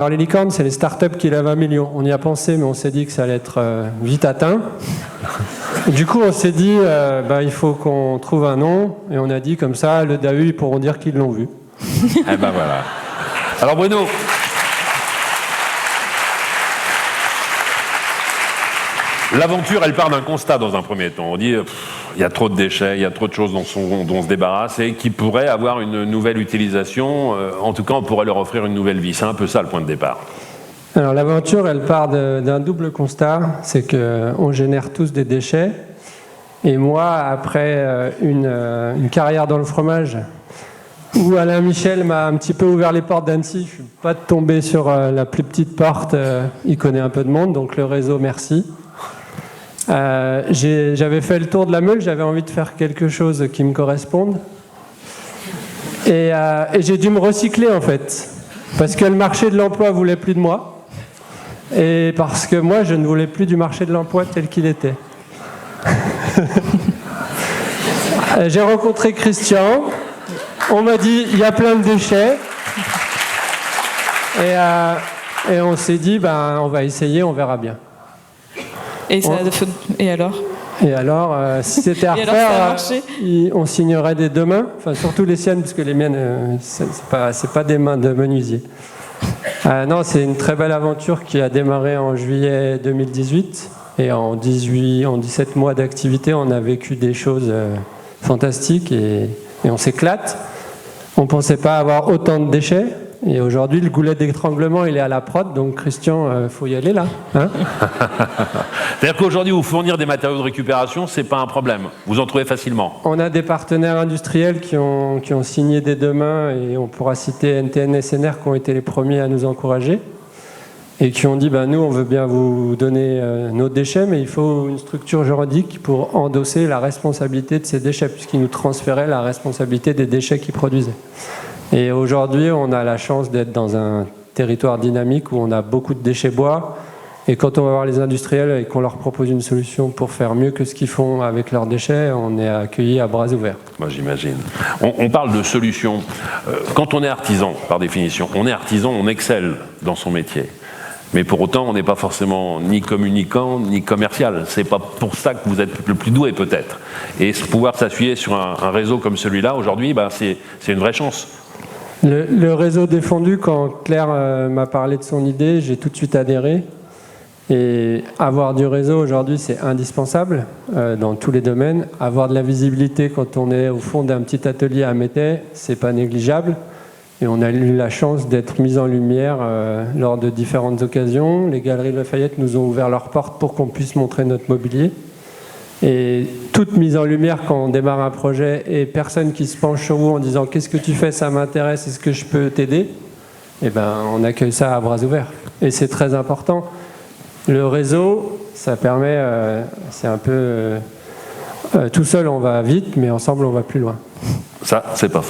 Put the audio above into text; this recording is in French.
Alors les licornes, c'est les startups qui lèvent 1 million. On y a pensé, mais on s'est dit que ça allait être vite atteint. Du coup, on s'est dit, il faut qu'on trouve un nom, et on a dit comme ça, le DAU, ils pourront dire qu'ils l'ont vu. Eh ben voilà. Alors Bruno, l'aventure, elle part d'un constat dans un premier temps. On dit, il y a trop de déchets, il y a trop de choses dont on se débarrasse et qui pourraient avoir une nouvelle utilisation. En tout cas, on pourrait leur offrir une nouvelle vie. C'est un peu ça le point de départ. Alors l'aventure, elle part d'un double constat, c'est qu'on génère tous des déchets. Et moi, après une carrière dans le fromage, où Alain Michel m'a un petit peu ouvert les portes d'Annecy, je ne suis pas tombé sur la plus petite porte, il connaît un peu de monde, donc le réseau, merci. J'avais fait le tour de la Meule, j'avais envie de faire quelque chose qui me corresponde. Et j'ai dû me recycler en fait, parce que le marché de l'emploi voulait plus de moi, et parce que moi je ne voulais plus du marché de l'emploi tel qu'il était. J'ai rencontré Christian, on m'a dit il y a plein de déchets, et on s'est dit on va essayer, on verra bien. Et alors ? Et alors, si c'était à refaire, on signerait des deux mains, enfin surtout les siennes, parce que les miennes, c'est pas des mains de menuisier. Non, c'est une très belle aventure qui a démarré en juillet 2018, et en 17 mois d'activité, on a vécu des choses fantastiques, et on s'éclate. On ne pensait pas avoir autant de déchets. Et aujourd'hui, le goulet d'étranglement, il est à la prod, donc Christian, faut y aller là. Hein. C'est-à-dire qu'aujourd'hui, vous fournir des matériaux de récupération, c'est pas un problème. Vous en trouvez facilement. On a des partenaires industriels qui ont signé des deux mains, et on pourra citer NTN, SNR, qui ont été les premiers à nous encourager, et qui ont dit, nous, on veut bien vous donner nos déchets, mais il faut une structure juridique pour endosser la responsabilité de ces déchets, puisqu'ils nous transféraient la responsabilité des déchets qu'ils produisaient. Et aujourd'hui, on a la chance d'être dans un territoire dynamique où on a beaucoup de déchets bois. Et quand on va voir les industriels et qu'on leur propose une solution pour faire mieux que ce qu'ils font avec leurs déchets, on est accueillis à bras ouverts. Moi, j'imagine. On parle de solutions. Quand on est artisan, par définition, on excelle dans son métier. Mais pour autant, on n'est pas forcément ni communicant, ni commercial. C'est pas pour ça que vous êtes le plus doué, peut-être. Et pouvoir s'appuyer sur un réseau comme celui-là, aujourd'hui, c'est une vraie chance. Le réseau défendu, quand Claire m'a parlé de son idée, j'ai tout de suite adhéré. Et avoir du réseau aujourd'hui, c'est indispensable dans tous les domaines. Avoir de la visibilité quand on est au fond d'un petit atelier à Métais, c'est pas négligeable. Et on a eu la chance d'être mis en lumière lors de différentes occasions. Les Galeries Lafayette nous ont ouvert leurs portes pour qu'on puisse montrer notre mobilier. Et toute mise en lumière quand on démarre un projet et personne qui se penche sur vous en disant « Qu'est-ce que tu fais ? Ça m'intéresse, est-ce que je peux t'aider ?» on accueille ça à bras ouverts. Et c'est très important. Le réseau, ça permet, c'est un peu... tout seul, on va vite, mais ensemble, on va plus loin. Ça, c'est pas faux.